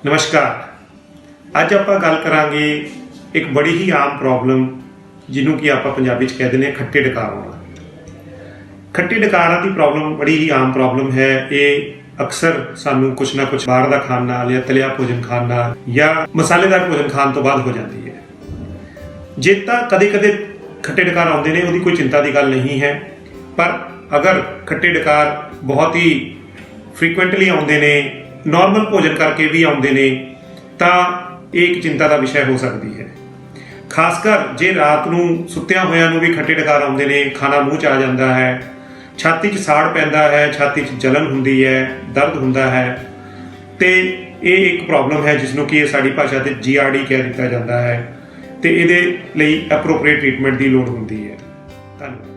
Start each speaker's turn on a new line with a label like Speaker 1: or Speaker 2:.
Speaker 1: नमस्कार। अज आप गल करांगे एक बड़ी ही आम प्रॉब्लम जिन्हों कि आप पंजाबी कह दें खट्टे डकार होना। खट्टे डकारां की प्रॉब्लम बड़ी ही आम प्रॉब्लम है। ये अक्सर सानू कुछ ना कुछ बाहर का खाण नाल या तलिया भोजन खाण नाल या मसालेदार भोजन खाण तो बाद हो जाती है। जे तो कदे कदे खट्टे डकार आउंदे ने उहदी कोई चिंता की गल नहीं है, पर अगर खट्टे डकार बहुत ही फ्रीकुएंटली आउंदे ने, नॉर्मल भोजन करके भी आउंदे ने, तां एक चिंता का विषय हो सकती है। खासकर जे रात नूं सुत्तिया होया नूं भी खट्टे डकार आउंदे ने, खाना मूँह च आ जाता है, छाती च साड़ पैंदा है, छाती च जलन हुंदी है, दर्द हुंदा है, ते ये एक प्रॉब्लम है जिसनों कि साडी भाषा ते GRD कह दिता जाता है। ते इहदे लई एप्रोप्रिएट ट्रीटमेंट की लोड़ हुंदी है। धन्यवाद।